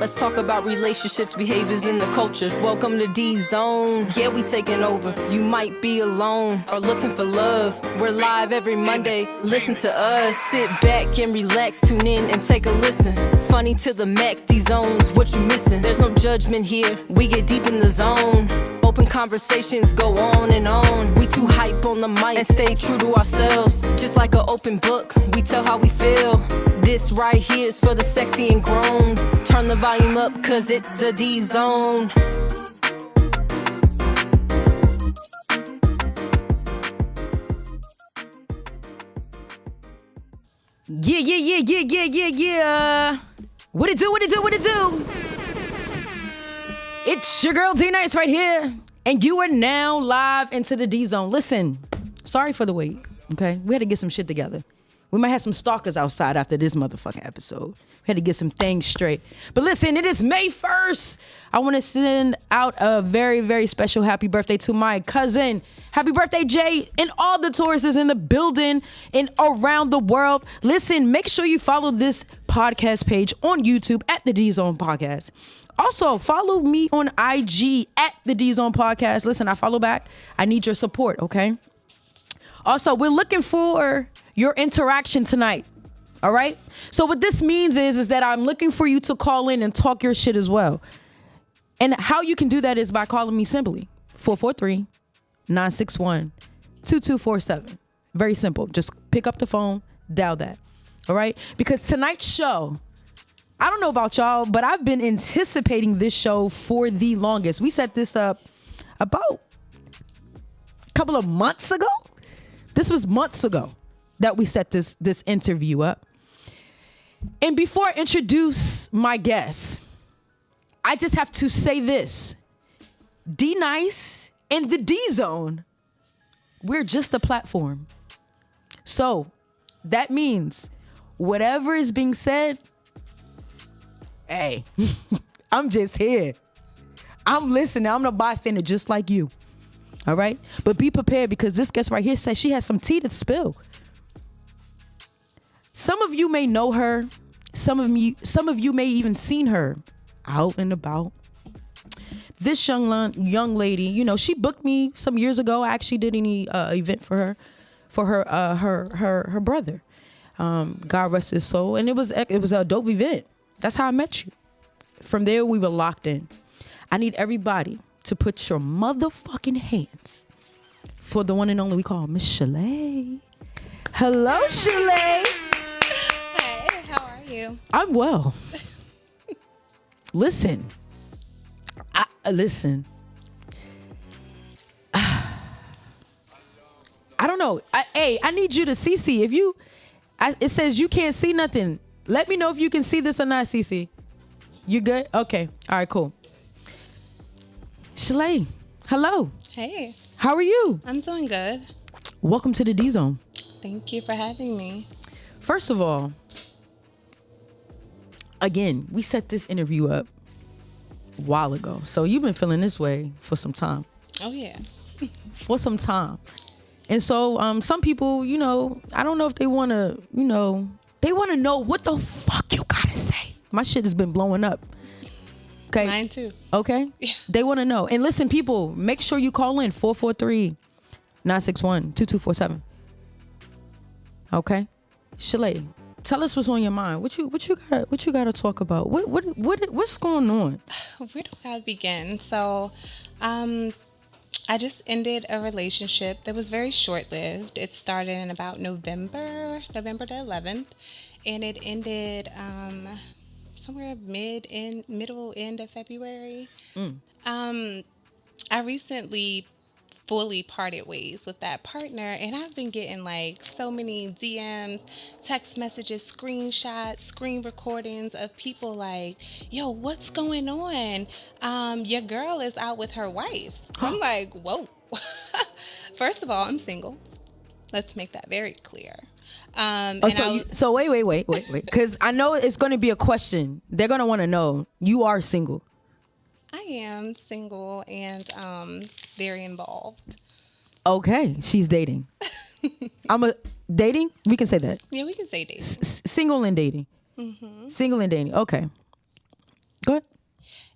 Let's talk about relationships, behaviors, and the culture. Welcome to DZone. Yeah, we taking over. You might be alone or looking for love. We're live every Monday. Listen to us. Sit back and relax. Tune in and take a listen. Funny to the max. DZone's what you missing. There's no judgment here. We get deep in the zone. Open conversations go on and on. We too hype on the mic and stay true to ourselves. Just like an open book, we tell how we feel. This right here is for the sexy and grown. Turn the volume up, cause it's the DZone. Yeah. What it do? It's your girl D-Nice right here. And you are now live into the D-Zone. Listen, sorry for the wait, okay? We had to get some shit together. We might have some stalkers outside after this motherfucking episode. We had to get some things straight. But listen, it is May 1st. I want to send out a very, very special happy birthday to my cousin. Happy birthday, Jay, and all the tourists in the building and around the world. Listen, make sure you follow this podcast page on YouTube at the DZone Podcast. Also, follow me on IG at the DZone Podcast. Listen, I follow back. I need your support, okay? Also, we're looking for your interaction tonight. All right? So what this means is that I'm looking for you to call in and talk your shit as well. And how you can do that is by calling me simply 443-961-2247. Very simple. Just pick up the phone, dial that. All right? Because tonight's show, I don't know about y'all, but I've been anticipating this show for the longest. We set this up about a couple of months ago. This was months ago that we set this interview up. And before I introduce my guest, I just have to say this. D-Nice and the D-Zone, we're just a platform. So that means whatever is being said, hey, I'm just here. I'm listening. I'm a bystander just like you. All right? But be prepared because this guest right here says she has some tea to spill. Some of you may know her. Some of you may even seen her out and about. This young lady, you know, she booked me some years ago. I actually did an event for her brother. God rest his soul. And it was a dope event. That's how I met you. From there, we were locked in. I need everybody to put your motherfucking hands for the one and only we call Miss Chalet. Hello, Chalet. Hey, how are you? I'm well. Listen. Listen. I don't know. I need you to CC. If you, it says you can't see nothing. Let me know if you can see this or not, CC. You good? Okay. All right, cool. Chalet, hello. Hey. How are you? I'm doing good. Welcome to the D-Zone. Thank you for having me. First of all, again, we set this interview up a while ago. So you've been feeling this way for some time. Oh, yeah. For some time. And so some people, you know, I don't know if they want to, you know, they want to know what the fuck you got to say. My shit has been blowing up. Okay. Mine too. Okay. Yeah. They want to know. And listen, people, make sure you call in 443-961-2247. Okay. Chalet, tell us what's on your mind. What you gotta talk about? What's going on? Where do I begin? So, I just ended a relationship that was very short-lived. It started in about November the 11th, and it ended somewhere middle end of February. I recently fully parted ways with that partner, and I've been getting like so many DMs, text messages, screenshots, screen recordings of people like, yo, what's going on? Your girl is out with her wife. I'm like, whoa. First of all, I'm single. Let's make that very clear. So wait. Because I know it's going to be a question. They're going to want to know. You are single. I am single and very involved. Okay, she's dating. Dating? We can say that. Yeah, we can say dating. Single and dating. Mm-hmm. Single and dating. Okay. Go ahead.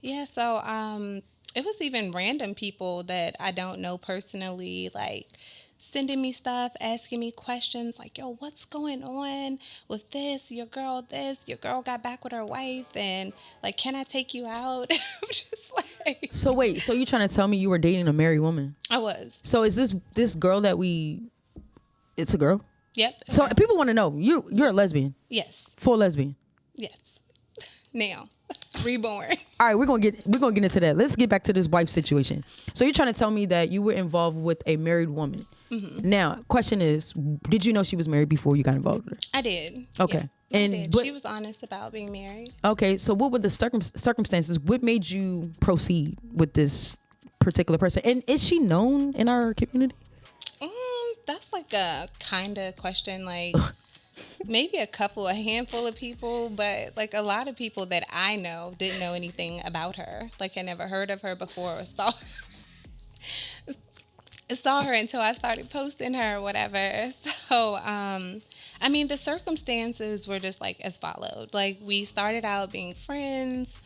Yeah, so it was even random people that I don't know personally, like sending me stuff, asking me questions like, yo, what's going on with your girl got back with her wife, and like, can I take you out? I'm just like, So wait, so you trying to tell me you were dating a married woman? I was. So is this girl that it's a girl? Yep. So Okay. people want to know, you're a lesbian? Yes. Full lesbian? Yes. Now. Reborn. All right, we're gonna get into that. Let's get back to this wife situation. So you're trying to tell me that you were involved with a married woman. Mm-hmm. Now, question is, did you know she was married before you got involved with her? I did. Okay. Yeah, And I did. but, She was honest about being married. okay, so what were the circumstances? What made you proceed with this particular person? And is she known in our community? That's like a kind of question, like maybe a handful of people, but like a lot of people that I know didn't know anything about her. Like I never heard of her before or saw her until I started posting her or whatever. So, I mean, the circumstances were just like as followed. Like we started out being friends.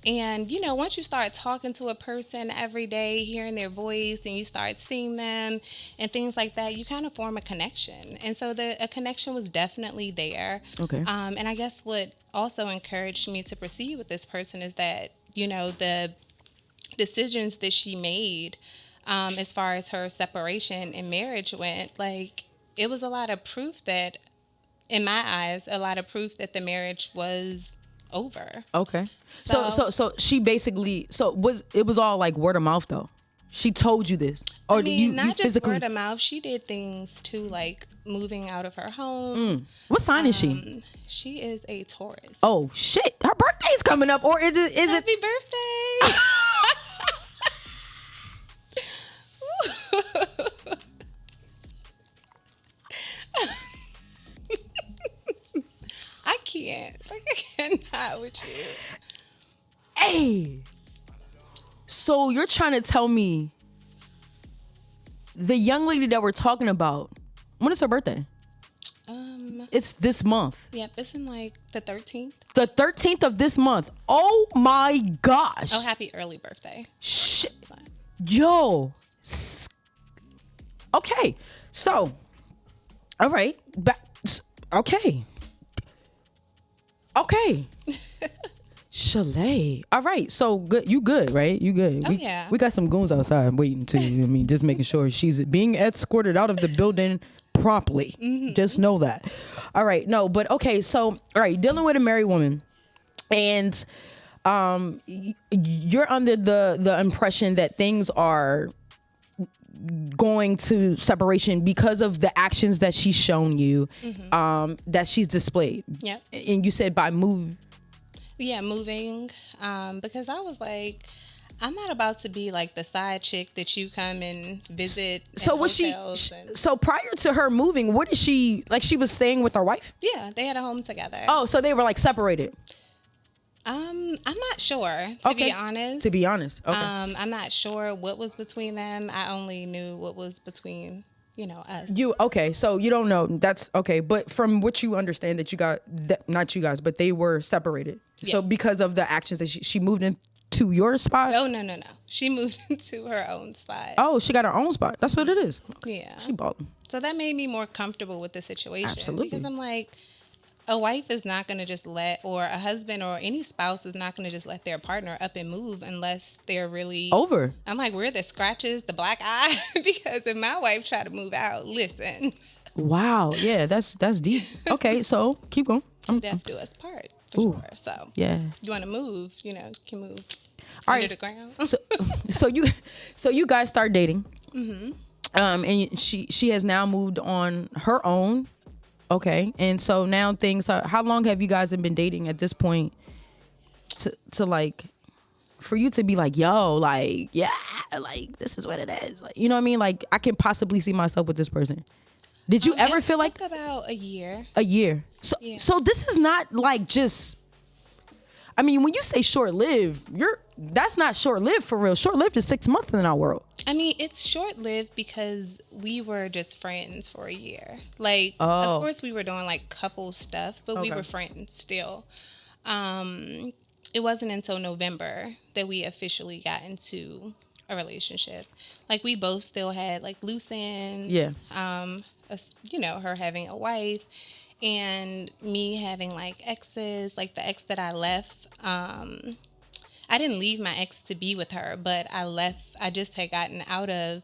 And, you know, once you start talking to a person every day, hearing their voice, and you start seeing them and things like that, you kind of form a connection. And so a connection was definitely there. Okay. And I guess what also encouraged me to proceed with this person is that, you know, the decisions that she made as far as her separation and marriage went, like, it was a lot of proof that, in my eyes, a lot of proof that the marriage was over. Okay. So she basically, it was all like word of mouth though. She told you this, or I mean, you not just physically word of mouth. She did things too, like moving out of her home. What sign is she? She is a Taurus. Oh shit, her birthday's coming up, or is it? Happy birthday! I can't. Like, I cannot with you. Hey, so you're trying to tell me the young lady that we're talking about, when is her birthday? It's this month. Yep, it's in like the 13th. The 13th of this month. Oh my gosh. Oh, happy early birthday. Shit. Yo. Okay. So, all right. Okay. Okay. Chalet. All right. So good. You good, right? You good. Oh, yeah. We got some goons outside waiting too. I mean, just making sure she's being escorted out of the building promptly. Mm-hmm. Just know that. All right. No, but okay. So, all right. Dealing with a married woman, and you're under the impression that things are going to separation because of the actions that she's shown you, that she's displayed. Yep. And you said by moving, because I was like, I'm not about to be like the side chick that you come and visit. So was she? So prior to her moving, what is she like? She was staying with her wife. Yeah, they had a home together. Oh, so they were like separated. I'm not sure, to be honest. To be honest, okay. I'm not sure what was between them. I only knew what was between, us. So you don't know. That's okay. But from what you understand, that you got, not you guys, but they were separated. Yeah. So because of the actions that she moved into your spot. Oh no. She moved into her own spot. Oh, she got her own spot. That's what it is. Okay. Yeah. She bought them. So that made me more comfortable with the situation. Absolutely. Because I'm like, a wife is not going to just or a husband or any spouse is not going to just let their partner up and move unless they're really over. I'm like, where are the scratches, the black eye? Because if my wife tried to move out, listen. Wow. Yeah, that's deep. Okay, so keep going. Death do us part, for sure. So yeah, you want to move, you can move all under right, the ground. so you guys start dating. Mm-hmm. And she has now moved on her own. Okay, and so now things are. How long have you guys been dating at this point? To like, for you to be like, yo, like, yeah, like this is what it is. Like, you know what I mean? Like, I can possibly see myself with this person. Did you ever feel like about a year? A year. So yeah. So this is not like just. I mean, when you say short-lived, that's not short-lived for real. Short-lived is 6 months in our world. I mean, it's short-lived because we were just friends for a year. Like, of course, we were doing like couple stuff, but we were friends still. it wasn't until November that we officially got into a relationship. Like, we both still had like loose ends. Yeah. Her having a wife and me having like exes. Like, the ex that I left, I didn't leave my ex to be with her, but I just had gotten out of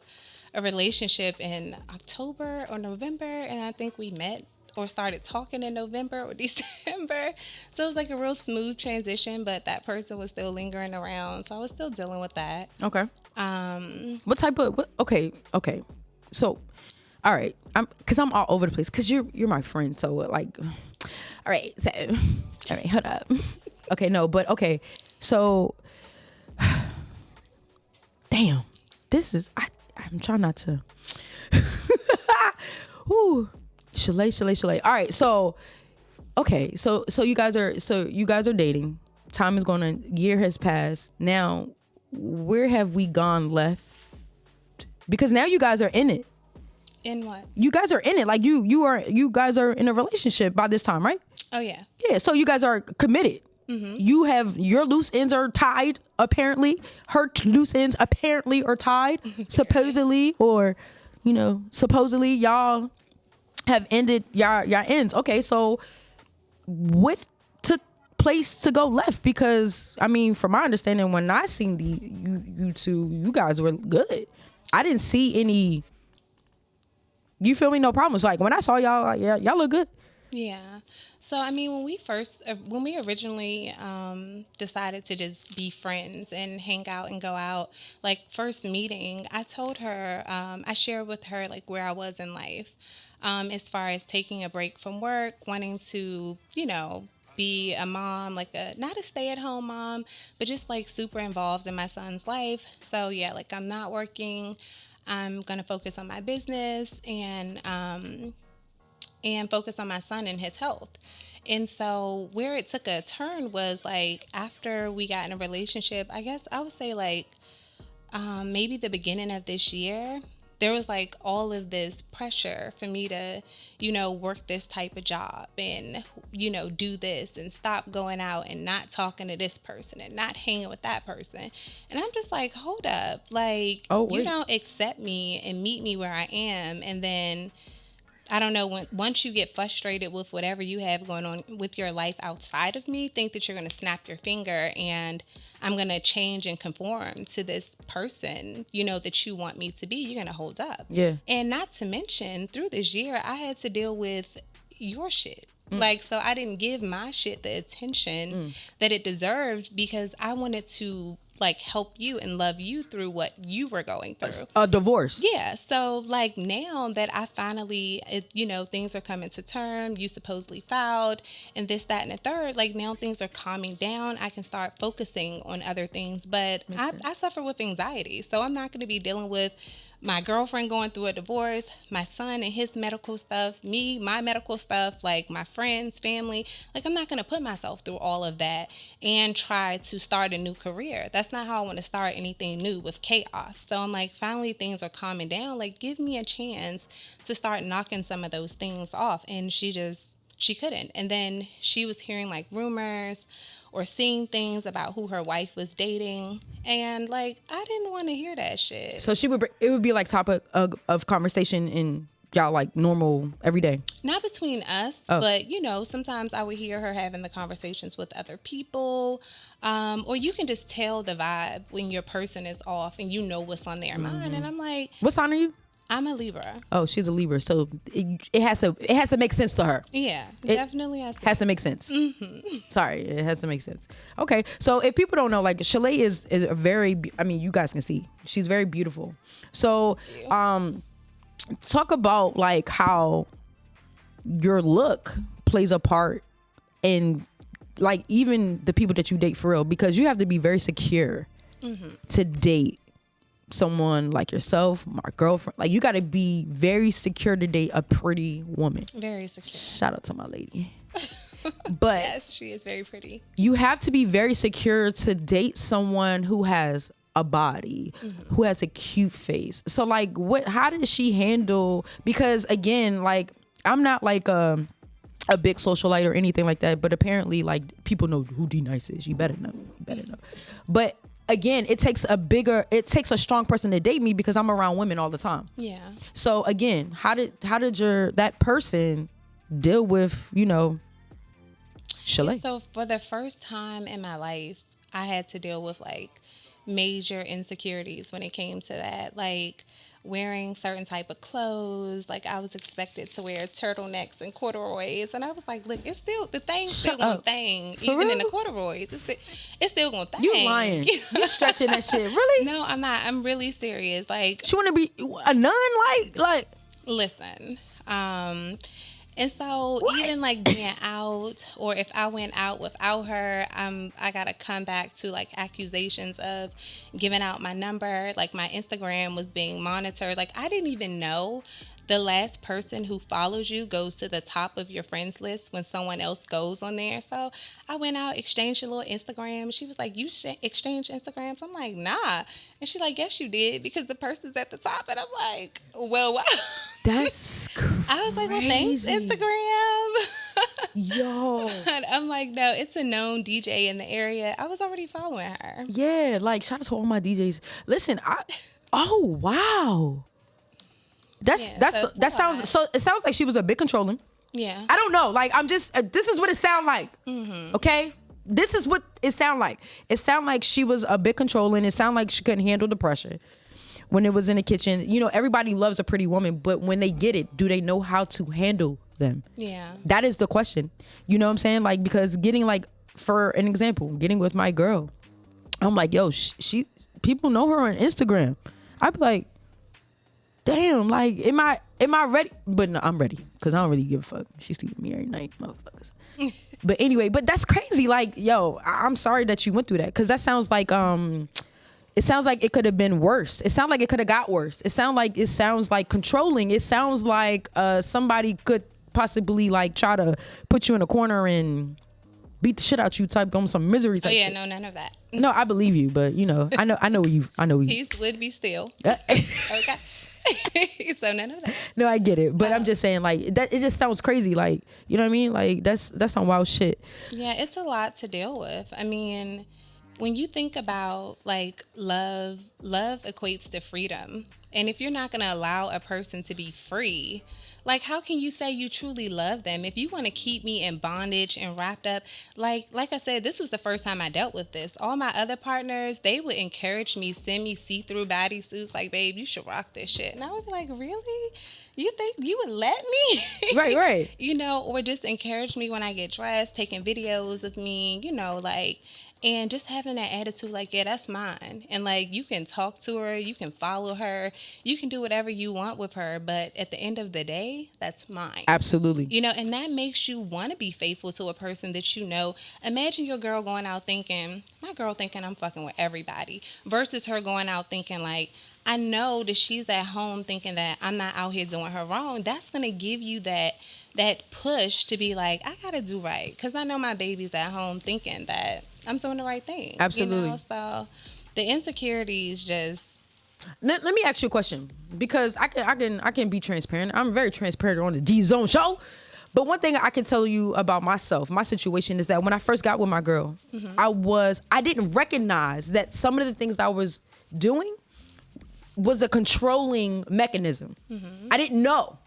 a relationship in October or November, and I think we met or started talking in November or December. So it was like a real smooth transition, but that person was still lingering around. So I was still dealing with that. Okay. What type of, okay. So, all right. Cause I'm all over the place. Cause you're my friend. So like, all right. So, all right, hold up. Okay. No, but okay. So, damn, this is, I'm trying not to, whoo. Chalet. All right, so okay, so you guys are dating. Time is going on. Year has passed. Now, where have we gone left? Because now you guys are in it. In what? You guys are in it. Like you guys are in a relationship by this time, right? Oh yeah. Yeah. So you guys are committed. Mm-hmm. You have your loose ends are tied. Apparently, her loose ends apparently are tied. Supposedly, or supposedly y'all have ended your ends. Okay, so what took place to go left? Because I mean, from my understanding, when I seen you two, you guys were good. I didn't see any. You feel me? No problems. Like when I saw y'all, like, yeah, y'all look good. Yeah. So I mean, when we originally decided to just be friends and hang out and go out, like first meeting, I told her, I shared with her like where I was in life. As far as taking a break from work, wanting to, be a mom, like not a stay-at-home mom, but just like super involved in my son's life. So yeah, like I'm not working. I'm going to focus on my business and focus on my son and his health. And so where it took a turn was like after we got in a relationship, I guess I would say like maybe the beginning of this year, there was like all of this pressure for me to, work this type of job and, do this and stop going out and not talking to this person and not hanging with that person. And I'm just like, hold up. Like, you don't accept me and meet me where I am. And then I don't know, once you get frustrated with whatever you have going on with your life outside of me, think that you're going to snap your finger and I'm going to change and conform to this person, that you want me to be. You're going to hold up. Yeah. And not to mention, through this year, I had to deal with your shit. Like, so I didn't give my shit the attention that it deserved because I wanted to like help you and love you through what you were going through. A divorce. Yeah. So like now that I finally, things are coming to term, you supposedly filed and this, that, and the third, like now things are calming down. I can start focusing on other things, but I suffer with anxiety. So I'm not going to be dealing with my girlfriend going through a divorce, my son and his medical stuff, me, my medical stuff, like my friends, family. Like I'm not going to put myself through all of that and try to start a new career. That's not how I want to start anything new with chaos. So I'm like, finally things are calming down. Like give me a chance to start knocking some of those things off. And she couldn't. And then she was hearing like rumors or seeing things about who her wife was dating. And like, I didn't want to hear that shit. So it would be like topic of conversation in y'all like normal every day. Not between us, but sometimes I would hear her having the conversations with other people. Or you can just tell the vibe when your person is off and you know what's on their mind. And I'm like, what sign are you? I'm a Libra. Oh, she's a Libra, so it has to make sense to her. Yeah, it definitely has to make sense. Mm-hmm. Sorry, it has to make sense. Okay, so if people don't know, like Chalet is a very, I mean, you guys can see she's very beautiful. So, talk about like how your look plays a part in like even the people that you date for real, because you have to be very secure to date someone like yourself, my girlfriend. Like you got to be very secure to date a pretty woman. Very secure. Shout out to my lady. But yes, she is very pretty. You have to be very secure to date someone who has a body, who has a cute face. So like how does she handle, because again, like I'm not like a big socialite or anything like that, but apparently like people know who D Nice is. You better know. But again, it takes a strong person to date me because I'm around women all the time. Yeah. So again, how did that person deal with, Chalet? So for the first time in my life, I had to deal with like major insecurities when it came to that. Like wearing certain type of clothes. Like I was expected to wear turtlenecks and corduroys, and I was like, look, it's still the thing's still gonna thing, even real? in the corduroys. It's still gonna thing. You lying? You stretching that shit? Really? No, I'm not. I'm really serious. Like she want to be a nun? Like listen. And so even like being out, or if I went out without her, I gotta come back to like accusations of giving out my number. Like my Instagram was being monitored. Like I didn't even know the last person who follows you goes to the top of your friends list when someone else goes on there. So I went out, exchanged a little Instagram. She was like, you exchange Instagrams? I'm like, nah. And she's like, yes, you did, because the person's at the top. And I'm like, well, wow. That's crazy. I was like, well, thanks, Instagram. Yo. And I'm like, no, it's a known DJ in the area. I was already following her. Yeah, like shout out to all my DJs. Listen, oh wow. That sounds like she was a bit controlling. Yeah. I don't know. Like I'm just this is what it sound like. Mm-hmm. Okay? This is what it sound like. It sound like she was a bit controlling. It sound like she couldn't handle the pressure when it was in the kitchen. Everybody loves a pretty woman, but when they get it, do they know how to handle them? Yeah. That is the question. You know what I'm saying? Like, because getting, like, for an example, getting with my girl, I'm like, yo, she people know her on Instagram. I'd be like, damn, like, am I ready? But no, I'm ready, because I don't really give a fuck. She sleeps with me every night, motherfuckers. But anyway, but that's crazy. Like, yo, I'm sorry that you went through that, because that sounds like it sounds like it could have been worse. It sounds like it could have got worse. It sounds like controlling. It sounds like somebody could possibly like try to put you in a corner and beat the shit out you, type on some misery type. Oh yeah, shit. no, none of that. No, I believe you, but I know you. Peace would be still. Okay. So none of that. No, I get it, but I'm just saying, like, that it just sounds crazy, like, you know what I mean? Like, that's some wild shit. Yeah, it's a lot to deal with. I mean, when you think about like love equates to freedom. And if you're not going to allow a person to be free, like, how can you say you truly love them if you want to keep me in bondage and wrapped up? Like I said, this was the first time I dealt with this. All my other partners, they would encourage me, send me see-through bodysuits, like, babe, you should rock this shit. And I would be like, really? You think you would let me? Right. Or just encourage me when I get dressed, taking videos of me, like, and just having that attitude like, yeah, that's mine. And like, you can talk to her, you can follow her, you can do whatever you want with her. But at the end of the day, that's mine. Absolutely. And that makes you want to be faithful to a person that you know. Imagine your girl going out thinking, my girl thinking I'm fucking with everybody, versus her going out thinking like, I know that she's at home thinking that I'm not out here doing her wrong. That's going to give you that push to be like, I got to do right. Because I know my baby's at home thinking that I'm doing the right thing. Absolutely. So the insecurities just... Let me ask you a question, because I can be transparent. I'm very transparent on the DZone show. But one thing I can tell you about myself, my situation, is that when I first got with my girl, mm-hmm. I didn't recognize that some of the things I was doing was a controlling mechanism. Mm-hmm. I didn't know.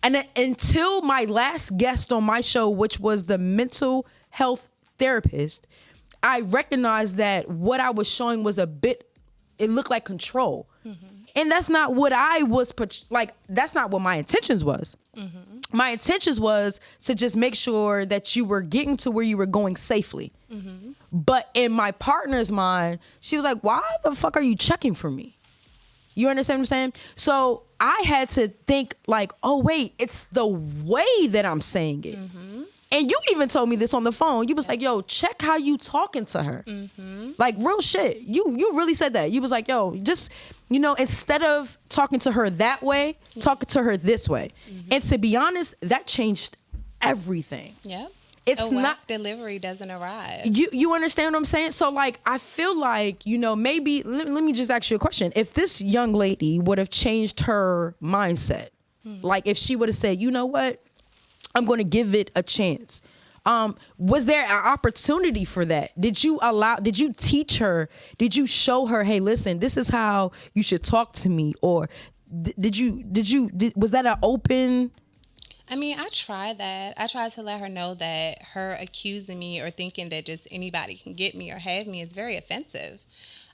And until my last guest on my show, which was the mental health therapist, I recognized that what I was showing was it looked like control. Mm-hmm. And that's not what that's not what my intentions was. Mm-hmm. My intentions was to just make sure that you were getting to where you were going safely. Mm-hmm. But in my partner's mind, she was like, why the fuck are you checking for me? You understand what I'm saying? So I had to think like, oh wait, it's the way that I'm saying it. Mm-hmm. And you even told me this on the phone. You was like, yo, check how you talking to her. Mm-hmm. Like, real shit. You really said that. You was like, yo, just, instead of talking to her that way, talking to her this way. Mm-hmm. And to be honest, that changed everything. Yeah. It's not delivery doesn't arrive. You understand what I'm saying? So like, I feel like, maybe, let me just ask you a question. If this young lady would have changed her mindset, like if she would have said, you know what? I'm going to give it a chance. Was there an opportunity for that? Did you teach her? Did you show her, hey, listen, this is how you should talk to me? Or was that an open? I mean, I tried that. I tried to let her know that her accusing me or thinking that just anybody can get me or have me is very offensive.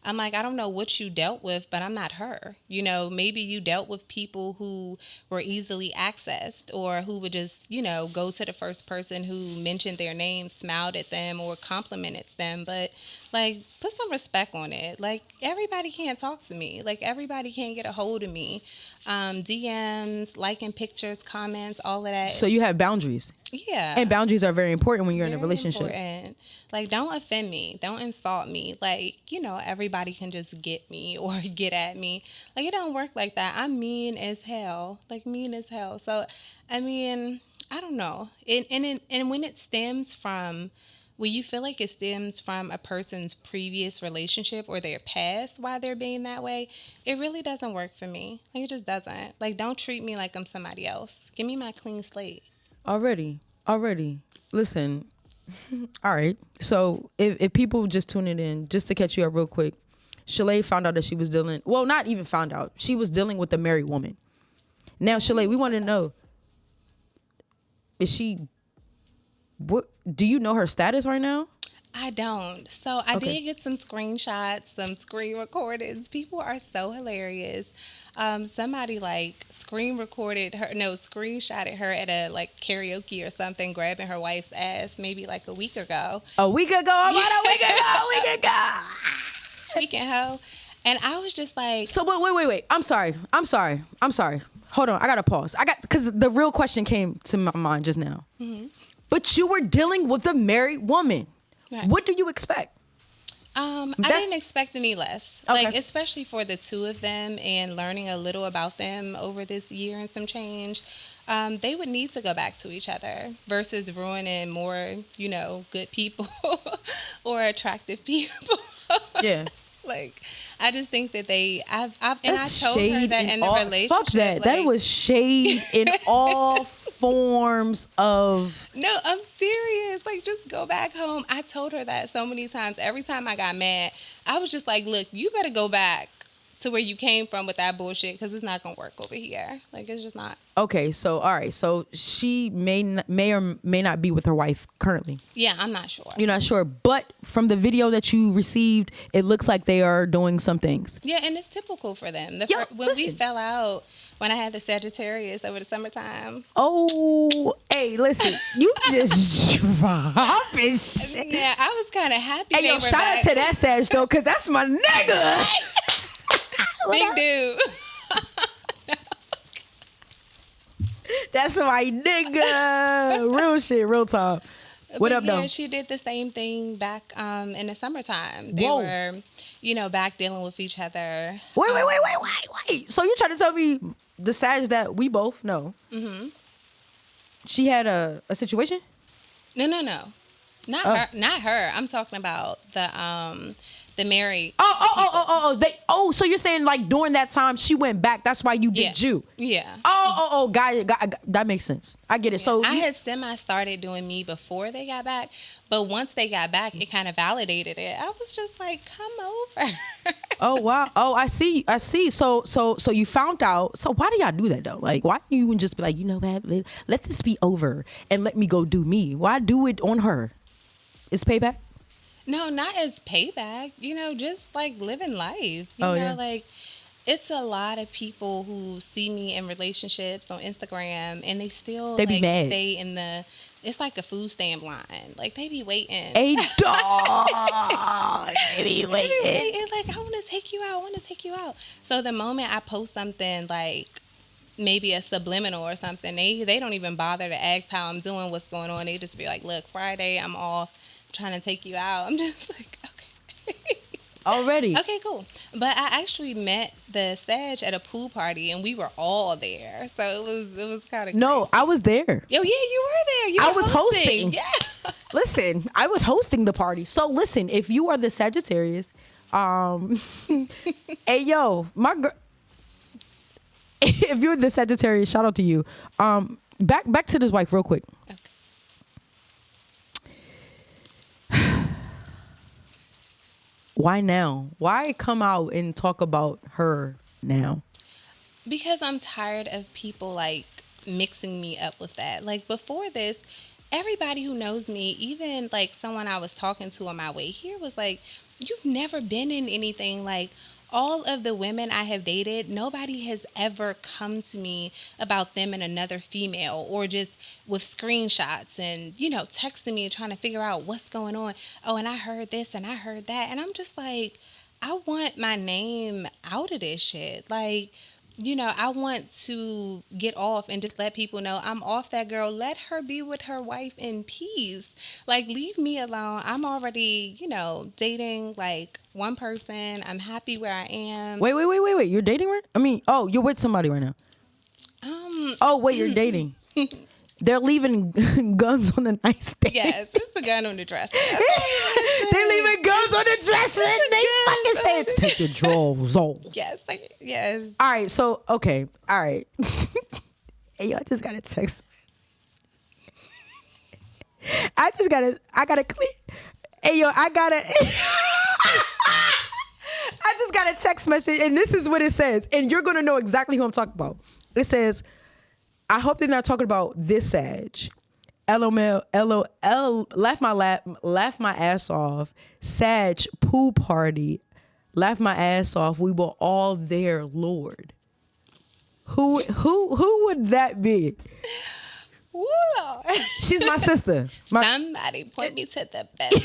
I'm like, I don't know what you dealt with, but I'm not her. You know, maybe you dealt with people who were easily accessed or who would just, you know, go to the first person who mentioned their name, smiled at them or complimented them. But like, put some respect on it. Like, everybody can't talk to me. Like, everybody can't get a hold of me. DMs, liking pictures, comments, all of that. So you have boundaries. Yeah. And boundaries are very important when you're in a relationship. Important. Like, don't offend me. Don't insult me. Like, you know, everybody can just get me or get at me. Like, it don't work like that. I'm mean as hell. Like, mean as hell. So, I mean, I don't know. And when it stems from, when you feel like it stems from a person's previous relationship or their past, why they're being that way, it really doesn't work for me. Like, it just doesn't. Like, don't treat me like I'm somebody else. Give me my clean slate. Already. Listen. All right. So if people just tuning in, just to catch you up real quick, Shalay found out that she was dealing, well, not even found out. She was dealing with a married woman. Now, Shalay, we want to know, what do you know her status right now? I don't. So I did get some screenshots, some screen recordings. People are so hilarious. Somebody like screenshotted her at a like karaoke or something, grabbing her wife's ass maybe like a week ago. A week ago? About a week ago. Tweaking hoe. And I was just like... So wait. I'm sorry. Hold on. I got to pause. Because the real question came to my mind just now. Mm-hmm. But you were dealing with a married woman. Right. What do you expect? I didn't expect any less. Okay. Like, especially for the two of them and learning a little about them over this year and some change. They would need to go back to each other versus ruining more, you know, good people or attractive people. Yeah. Like, I just think that I told her that in the relationship. Fuck that. Like, that was shade in all forms of... No, I'm serious. Like, just go back home. I told her that so many times. Every time I got mad, I was just like, look, you better go back to where you came from with that bullshit because it's not going to work over here. Like, it's just not. Okay, so, all right. So, she may or may not be with her wife currently. Yeah, I'm not sure. You're not sure. But from the video that you received, it looks like they are doing some things. Yeah, and it's typical for them. When we fell out, when I had the Sagittarius over the summertime. Oh, hey, listen. You just dropping shit. Yeah, I was kind of happy. Hey, yo, shout out to that Sag, though, because that's my nigga. Big dude. That's my nigga. Real shit, real talk. What up, though? Yeah, she did the same thing back in the summertime. They were, you know, back dealing with each other. Wait. So you trying to tell me the Sag that we both know, she had a situation? No. Not her. I'm talking about the married. So you're saying like during that time she went back. That's why you did you. Yeah. Got that makes sense. I get it. Yeah. So I had started doing me before they got back, but once they got back, it kind of validated it. I was just like, come over. Oh wow. Oh, I see. So you found out. So why do y'all do that though? Like, why do you just be like, you know what? Let this be over and let me go do me. Why do it on her? It's payback. No, not as payback. You know, just like living life. You know, like it's a lot of people who see me in relationships on Instagram and they still be mad. Stay in it's like a food stamp line. Like they be waiting. A dog. They be waiting. Like, I want to take you out. So the moment I post something like maybe a subliminal or something, they don't even bother to ask how I'm doing, what's going on. They just be like, look, Friday, I'm off. Trying to take you out. I'm just like, okay. Already. Okay, cool. But I actually met the Sag at a pool party and we were all there. So it was kind of No, I was there. Oh yeah, you were there. I was hosting. Yeah. Listen, I was hosting the party. So listen, if you are the Sagittarius, hey yo, my girl, if you're the Sagittarius, shout out to you. back to this wife real quick. Okay. Why now? Why come out and talk about her now? Because I'm tired of people like mixing me up with that. Like before this, everybody who knows me, even like someone I was talking to on my way here was like, you've never been in anything. Like all of the women I have dated, nobody has ever come to me about them and another female or just with screenshots and, you know, texting me and trying to figure out what's going on. Oh, and I heard this and I heard that. And I'm just like, I want my name out of this shit. Like, you know, I want to get off and just let people know I'm off that girl. Let her be with her wife in peace. Like, leave me alone. I'm already, you know, dating like one person. I'm happy where I am. Wait. You're dating right? I mean, oh, you're with somebody right now. Oh, wait, you're dating. They're leaving guns on the nightstand. Yes, it's the gun on the dresser. They're leaving guns on the dresser. They fucking said, take your drawers off. Yes, yes. All right, so, okay. All right. Hey, yo, I just got a text. I got a clear. Hey, yo, I just got a text message, and this is what it says. And you're going to know exactly who I'm talking about. It says, I hope they're not talking about this Sag. LOL, laugh my ass off. Sag pool party. Laugh my ass off. We were all there, Lord. Who would that be? Ooh, Lord. She's my sister. Somebody point me to the best.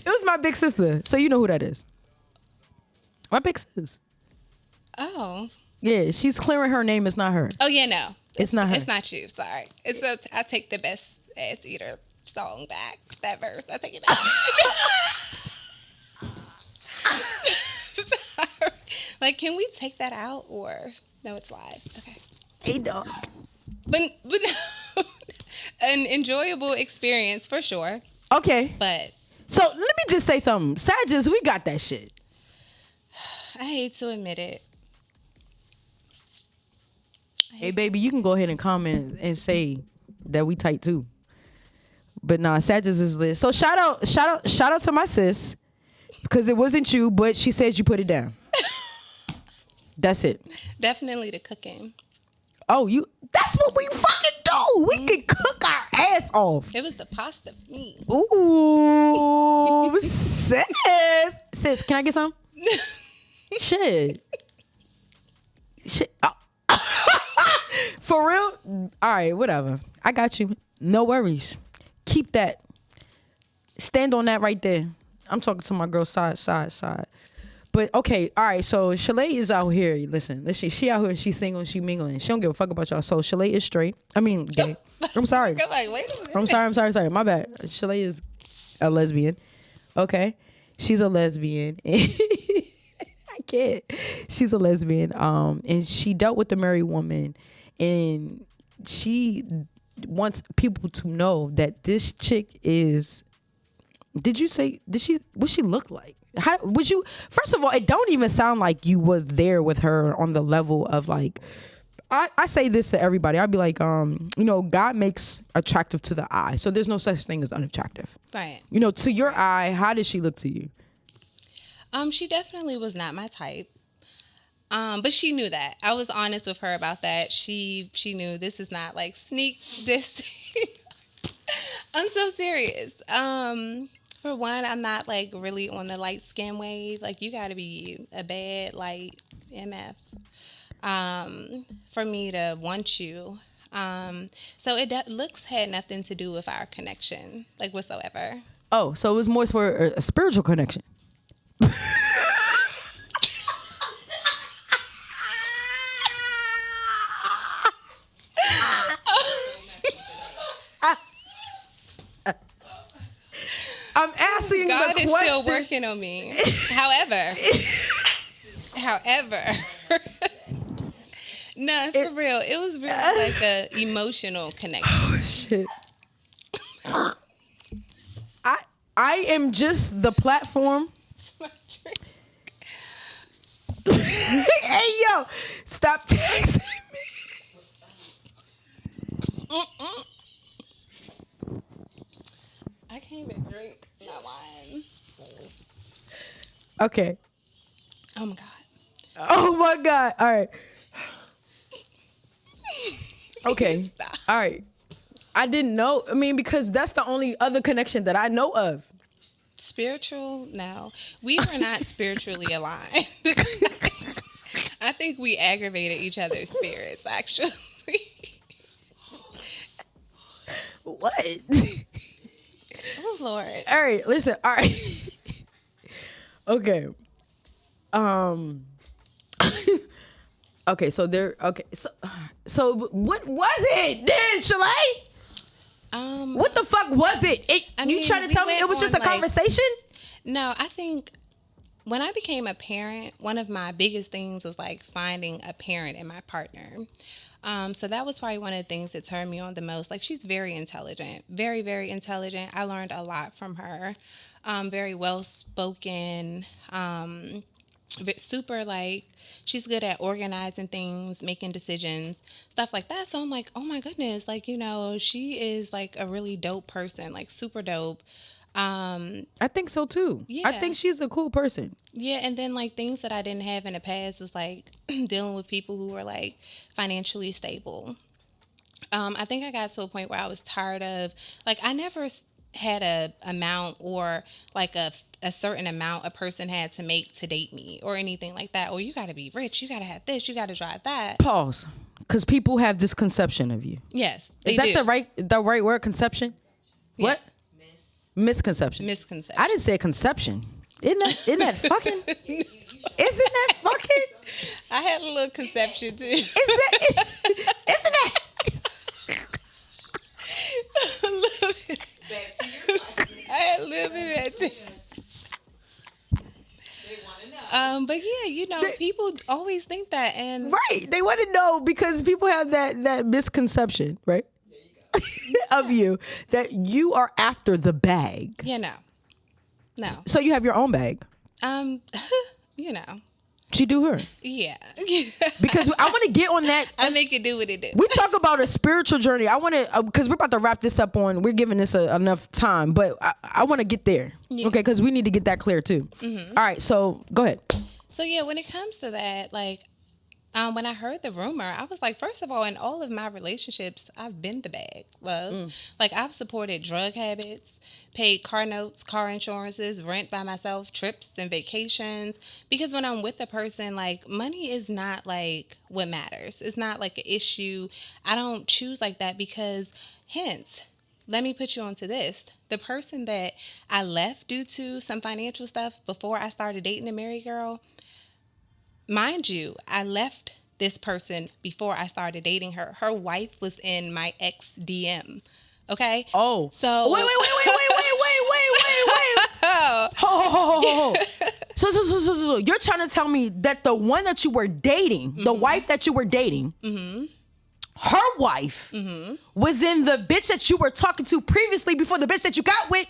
It was my big sister, so you know who that is. My big sis. Oh. Yeah, she's clearing her name. It's not her. Oh, yeah, no. It's not her. It's not you. Sorry. It's I take the best ass eater song back. That verse. I take it back. Sorry. Like, can we take that out or no? It's live. Okay. Hey, dog. But no. An enjoyable experience for sure. Okay. But so let me just say something. Sages, we got that shit. I hate to admit it. Hey, baby, you can go ahead and comment and say that we tight too. But nah, Sages is lit. So shout out to my sis, because it wasn't you, but she said you put it down. That's it. Definitely the cooking. Oh, that's what we fucking do. We can cook our ass off. It was the pasta for me. Ooh, sis. Sis, can I get some? Shit. Oh. For real? All right, whatever. I got you. No worries. Keep that. Stand on that right there. I'm talking to my girl side. But okay, all right, so Shalay is out here. Listen, she out here, she's single, she mingling. She don't give a fuck about y'all. So Shalay is straight. I mean, gay. I'm sorry. I'm like, wait a minute. I'm sorry. My bad. Shalay is a lesbian. Okay. She's a lesbian. I can't. She's a lesbian. And she dealt with a married woman, and she wants people to know that this chick is. What she look like? How would you? First of all, it don't even sound like you was there with her on the level of like. I say this to everybody. I'd be like, God makes attractive to the eye, so there's no such thing as unattractive. Right. To your eye, how did she look to you? She definitely was not my type. But she knew that. I was honest with her about that. She knew this is not like sneak this. I'm so serious. For one, I'm not like really on the light skin wave. Like you got to be a bad light MF for me to want you. So looks had nothing to do with our connection, like whatsoever. Oh, so it was more for a spiritual connection. I'm asking God the is question. still working on me. However, no, for real. It was really like a emotional connection. Oh shit. I am just the platform. Hey yo, stop texting me. drink my wine. Okay. Oh my God. Oh my God. All right. Okay. Stop. All right. I didn't know. I mean, because that's the only other connection that I know of. Spiritual? No. We were not spiritually aligned. I think we aggravated each other's spirits, actually. What? Oh, Lord. All right. Listen. All right. Okay. Okay. So there. Okay. So what was it then, Shalay? What the fuck was it? You trying to tell me it was just a conversation? No, I think when I became a parent, one of my biggest things was like finding a parent in my partner. So that was probably one of the things that turned me on the most. Like, she's very intelligent, very, very intelligent. I learned a lot from her. Very well spoken, super, like, she's good at organizing things, making decisions, stuff like that. So I'm like, oh my goodness, like, you know, she is like a really dope person, like super dope. I think so too. Yeah. I think she's a cool person. Yeah, and then like things that I didn't have in the past was like dealing with people who were like financially stable. I think I got to a point where I was tired of, like, I never had a amount or like a certain amount a person had to make to date me or anything like that. Or you got to be rich, you got to have this, you got to drive that. Pause, because people have this conception of you. Yes, is that the right word? Conception? Yeah. What? Misconception. Misconception. I didn't say conception. Isn't that fucking? Isn't that fucking? I had a little conception too. Isn't that? A little bit. I had a little bit of that too. But yeah, you know, people always think that, and Right, they want to know because people have that misconception, right? Of you, that you are after the bag. Yeah, no. So you have your own bag. You know. She do her. Yeah. Because I want to get on that. I make it do what it do. We talk about a spiritual journey. I want to, because we're about to wrap this up we're giving this enough time, but I want to get there. Yeah. Okay, because we need to get that clear too. Mm-hmm. All right, so go ahead. So yeah, when it comes to that, like, when I heard the rumor, I was like, first of all, in all of my relationships, I've been the bag, love. Like, I've supported drug habits, paid car notes, car insurances, rent by myself, trips and vacations. Because when I'm with a person, like, money is not, like, what matters. It's not, like, an issue. I don't choose like that because, hence, let me put you onto this. The person that I left due to some financial stuff before I started dating a married girl, mind you, I left this person before I started dating her. Her wife was in my ex DM. Okay? Oh. So Wait. Ho. So you're trying to tell me that the one that you were dating, the wife that you were dating, her wife was in the bitch that you were talking to previously before the bitch that you got with?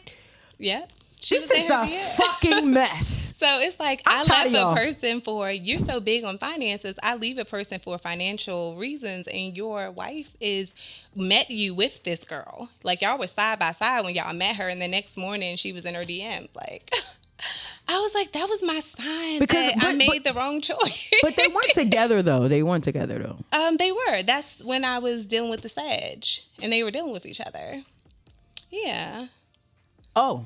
Yeah. This is a fucking mess. So it's like, I left a person for, you're so big on finances, I leave a person for financial reasons, and your wife met you with this girl. Like, y'all were side by side when y'all met her, and the next morning she was in her DM. Like, I was like, that was my sign that I made the wrong choice. But they weren't together, though. They were. They were. That's when I was dealing with the Sag, and they were dealing with each other. Yeah. Oh.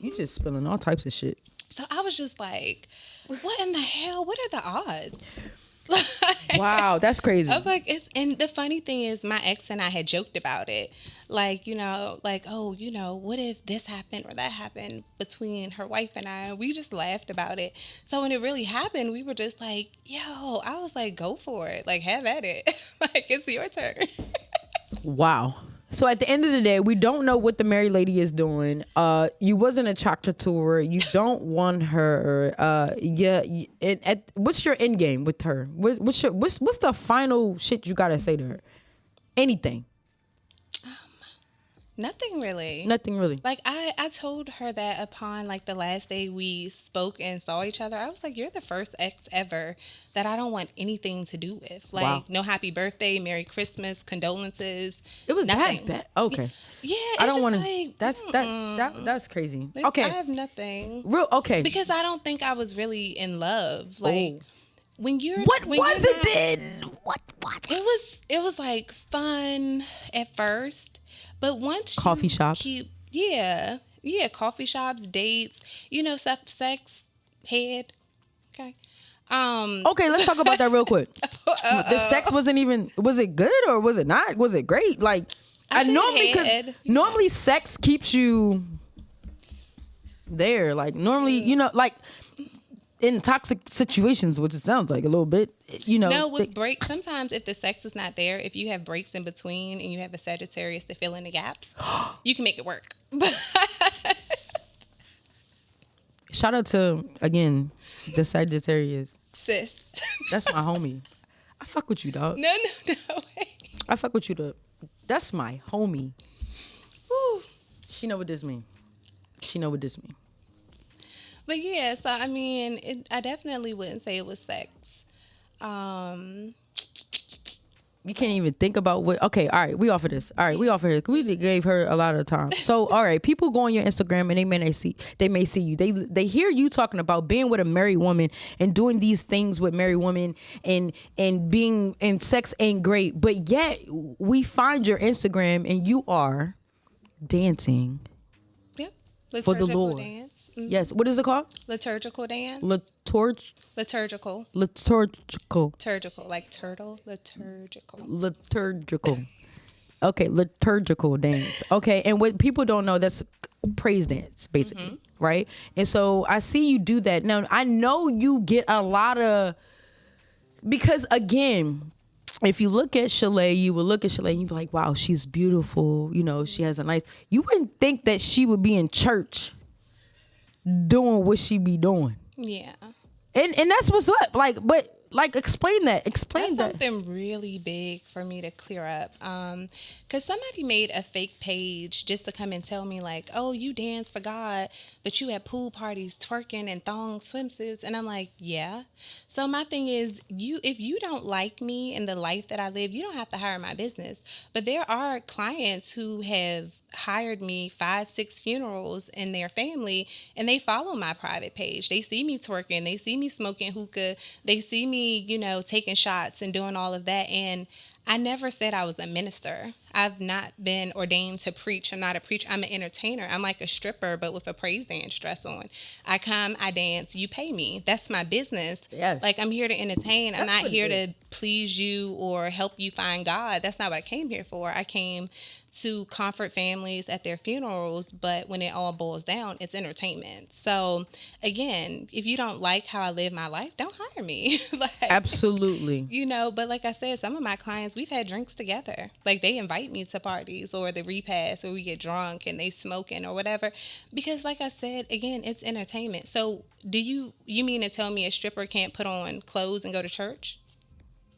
You just spilling all types of shit. So I was just like, what in the hell? What are the odds? Wow, that's crazy. I was like, and the funny thing is, my ex and I had joked about it. Like, you know, like, oh, you know, what if this happened or that happened between her wife and I? We just laughed about it. So when it really happened, we were just like, yo, I was like, go for it. Like, have at it. Like, it's your turn. Wow. So at the end of the day, we don't know what the married lady is doing. You wasn't attracted to her. You don't want her. What's your end game with her? What's the final shit you gotta say to her? Anything. Nothing really. Nothing really. Like I told her that upon like the last day we spoke and saw each other. I was like, you're the first ex ever that I don't want anything to do with. Like, Wow. no happy birthday, Merry Christmas, condolences. It was nothing. that bad. Okay. Yeah, I don't want to. Like, That's crazy. I Okay. have nothing. Okay. Because I don't think I was really in love. Like when you're What when was you're it then? What? It was like fun at first, but once Coffee you shops. yeah, coffee shops, dates, sex, head. Okay. Okay, let's talk about that real quick. The sex wasn't even. Was it good or was it not? Was it great? Like I said normally, head. normally sex keeps you there. Like normally, like in toxic situations, which it sounds like a little bit. No, with breaks, sometimes if the sex is not there, if you have breaks in between and you have a Sagittarius to fill in the gaps, you can make it work. Shout out to, again, the Sagittarius. Sis. That's my homie. I fuck with you, dog. No. I fuck with you, dog. That's my homie. Woo. She know what this mean. But yeah, so I mean, I definitely wouldn't say it was sex. You can't even think about what. Okay, all right, we offer this. All right, we offer this. We gave her a lot of time. So, all right, people go on your Instagram and they may see you. They hear you talking about being with a married woman and doing these things with married women and being and sex ain't great, but yet we find your Instagram and you are dancing. Yep. For the Liturgical Lord. dance. Mm-hmm. Yes. What is it called? Liturgical dance. Liturgical. Liturgical, like turtle. Liturgical. Okay, liturgical dance. Okay, and what people don't know, that's praise dance, basically, right? And so I see you do that. Now, I know you get a lot of, because again, if you look at Chalet, you will look at Chalet and you'd be like, wow, she's beautiful. She has a nice, you wouldn't think that she would be in church doing what she be doing. Yeah. And that's what's up. Like, explain that. Explain That's that. something really big for me to clear up. Because somebody made a fake page just to come and tell me, like, oh, you dance for God, but you at pool parties twerking in thong swimsuits. And I'm like, yeah. So my thing is, if you don't like me and the life that I live, you don't have to hire my business. But there are clients who have hired me 5-6 funerals in their family, and they follow my private page. They see me twerking. They see me smoking hookah. They see me, taking shots and doing all of that. And I never said I was a minister. I've not been ordained to preach. I'm not a preacher. I'm an entertainer. I'm like a stripper, but with a praise dance dress on. I come, I dance, you pay me. That's my business. Yes. Like, I'm here to entertain. I'm That's not here to please you or help you find God. That's not what I came here for. I came to comfort families at their funerals, but when it all boils down, it's entertainment. So again, if you don't like how I live my life, don't hire me. Absolutely. But like I said, some of my clients, we've had drinks together. Like, they invite me to parties or the repast where we get drunk and they smoking or whatever. Because like I said, again, it's entertainment. So do you mean to tell me a stripper can't put on clothes and go to church?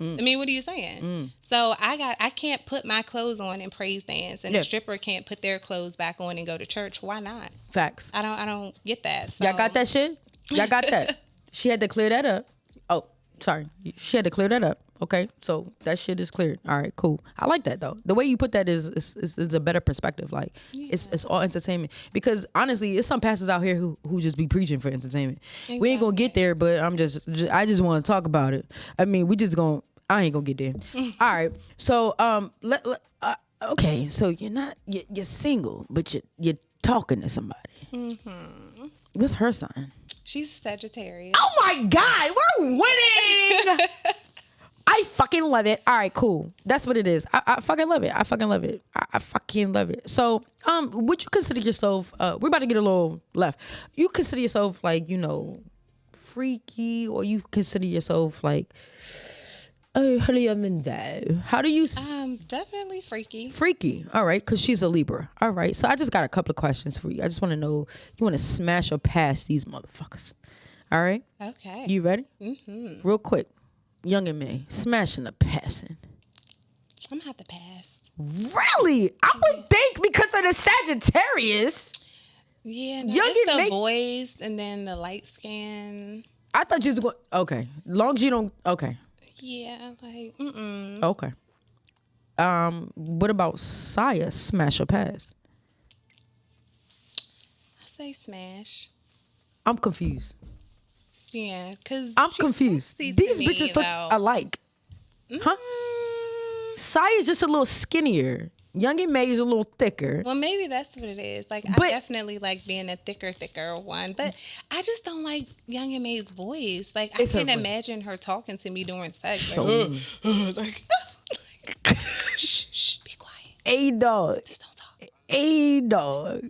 I mean, what are you saying? So I can't put my clothes on and praise dance, and a stripper can't put their clothes back on and go to church. Why not? Facts. I don't get that. So. Y'all got that shit? Y'all got that? She had to clear that up. Oh, sorry. She had to clear that up. Okay, so that shit is cleared. All right, cool. I like that though. The way you put that is a better perspective. Like, it's all entertainment. Because honestly, it's some pastors out here who just be preaching for entertainment. Exactly. We ain't gonna get there, but I just want to talk about it. I mean, I ain't gonna get there. All right. So okay. So you're single, but you're talking to somebody. Mm-hmm. What's her sign? She's Sagittarius. Oh my God, we're winning! I fucking love it. All right, cool. That's what it is. I fucking love it. I fucking love it. So, would you consider yourself? We're about to get a little left. You consider yourself like freaky, or you consider yourself like? Oh, how do you? Definitely freaky. Freaky. All right, because she's a Libra. All right, so I just got a couple of questions for you. I just want to know, you want to smash or pass these motherfuckers. All right? Okay. You ready? Mm-hmm. Real quick. Young and me, smashing or passing? I'm gonna have to pass. Really? I would think because of the Sagittarius. Yeah, no, Young it's and the May- voice and then the light skin. I thought you was going. Okay, long as you don't. Okay. Yeah, like mm-mm. Okay. What about Saya? Smash or pass? I say smash. I'm confused. Yeah, because I'm confused. These These bitches look alike. Huh? Saya's just a little skinnier. Young and May is a little thicker. Well, maybe that's what it is. Like, But- I definitely like being a thicker one, but I just don't like Young and May's voice. Like, I It's her can't voice. imagine her talking to me during sex. Show Like, me. like shh, be quiet. A dog. Just don't talk. A dog.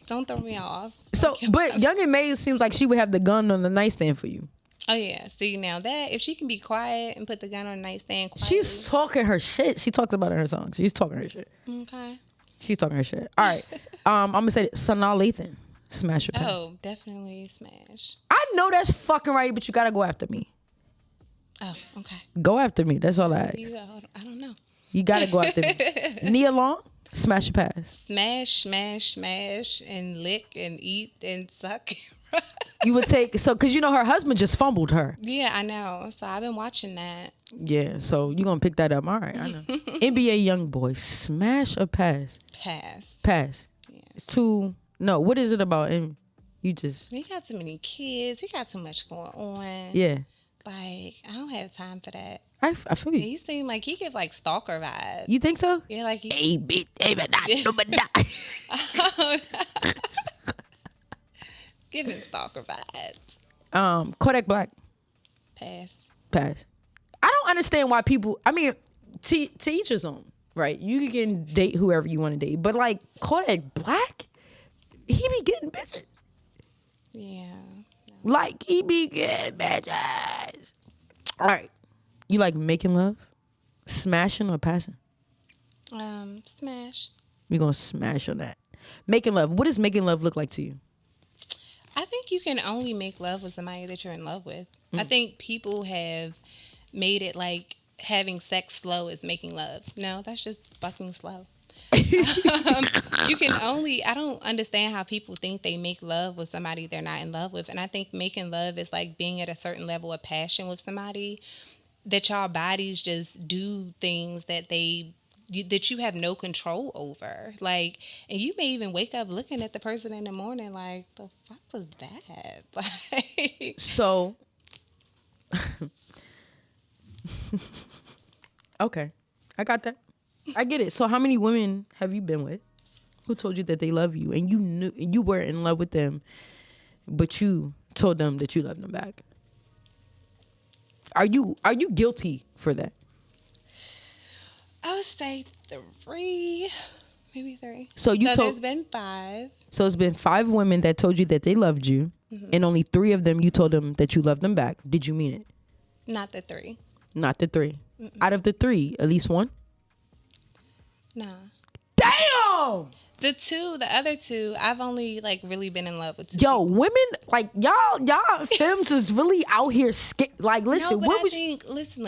Don't throw me off. So, but Young and May seems like she would have the gun on the nightstand for you. Oh yeah. See now that if she can be quiet and put the gun on the nightstand quietly. She's talking her shit. She talks about it in her songs. She's talking her shit. okay. She's talking her shit. All right. I'm gonna say Sanaa Lathan. Smash your pass. Oh, definitely smash. I know that's fucking right, but you gotta go after me. Oh, okay. Go after me. That's all I ask. I don't know. You gotta go after me. Nia Long. Smash your pass. Smash, and lick and eat and suck. You would take because you know her husband just fumbled her. Yeah, I know. So I've been watching that. Yeah, so you're gonna pick that up. All right, I know. NBA young boy, smash or pass? Pass. Pass. Yeah. It's too no. What is it about him? You just He got too many kids. He got too much going on. yeah. Like, I don't have time for that. I feel you. He seemed like he give like stalker vibes. You think so? Yeah, like he, Hey, bitch, hey, but not, no, but not. giving stalker vibes. Kodak Black, Pass. pass. I don't understand why people. I mean, to each his own, right? You can date whoever you want to date, but like Kodak Black, he be getting bitches. Yeah. Like he be getting bitches. All right, you like making love, smashing or passing? Smash. We gonna smash on that. Making love. What does making love look like to you? I think you can only make love with somebody that you're in love with. I think people have made it like having sex slow is making love. No, that's just fucking slow. You can only, I don't understand how people think they make love with somebody they're not in love with. And I think making love is like being at a certain level of passion with somebody that y'all bodies just do things that that you have no control over. Like, and you may even wake up looking at the person in the morning like, the fuck was that? Like, So, okay, I got that. I get it. So, how many women have you been with who told you that they love you and you knew you were in love with them, but you told them that you loved them back? Are you guilty for that? I would say 3, maybe 3. So you So told. there's been 5. So it's been 5 women that told you that they loved you, and only 3 of them you told them that you loved them back. Did you mean it? Not the 3. Not the 3. Out of the 3, at least 1. Nah. Damn. The other 2, I've only like really been in love with 2. Yo, women like y'all films is really out here. Like, listen, No, but what I was think, listen.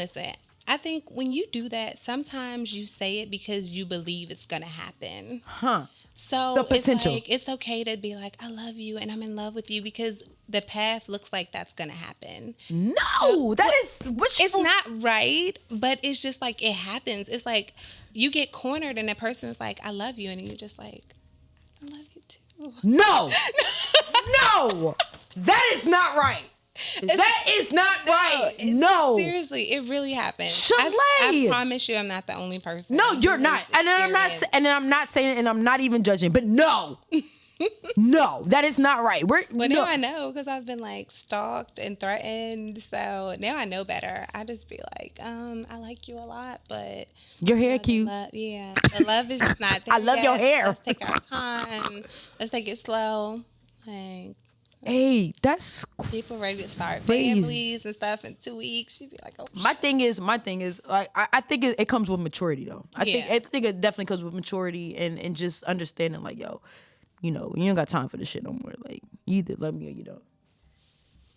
I think when you do that, sometimes you say it because you believe it's gonna happen. huh? So The potential. it's like, it's okay to be like, I love you and I'm in love with you because the path looks like that's gonna happen. No, that is It's not right, but it's just like it happens. It's like you get cornered and the person's like, I love you, and you're just like, I love you too. No, no, that is not right. That is not right. No. Seriously, it really happened. Shalay. I promise you, I'm not the only person. No, you're who not. has And then I'm not saying it, and I'm not even judging. But no, no, that is not right. But no. now I know because I've been like stalked and threatened. So now I know better. I just be like, I like you a lot, but Your hair the cute. yeah, the love is just not there. I love your yet. hair. Let's take our time. Let's take it slow. Like, Hey, that's people ready to start crazy. families and stuff in 2 weeks. You'd be like, oh, my thing is like I think it comes with maturity though. I Yeah. think it definitely comes with maturity and just understanding like, yo, you know, you ain't got time for this shit no more. Like, you either love me or you don't.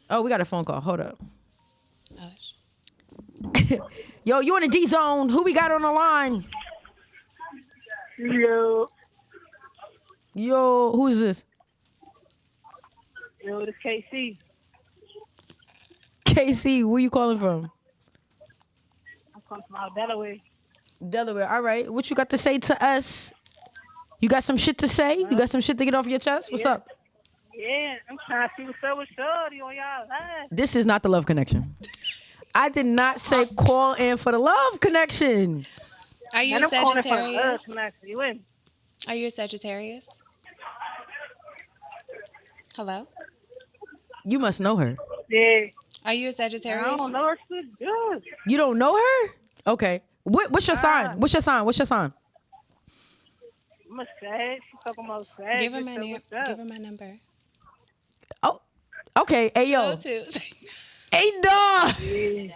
Oh, we got a phone call. Hold up. gosh. Yo, you in the D zone? Who we got on the line? Yo, who is this? Yo, this KC. KC, where you calling from? I'm coming from out Delaware. Delaware. All right. What you got to say to us? You got some shit to say? You got some shit to get off your chest? What's up? Yeah, I'm trying to see what's up with Shorty on y'all live. This is not the love connection. I did not say call in for the love connection. Are you And a I'm calling for the love Sagittarius? connection. You in? Are you a Sagittarius? Hello? You must know her. Yeah. Are you a Sagittarius? I don't know her. She's good. You don't know her? Okay. What's your sign? What's your sign? What's your sign? I'm a Sag. She's talking about Sag. Give her my What's name. up? Give her my number. Oh, okay. Hey, yo. 202. Hey, dog. Yeah.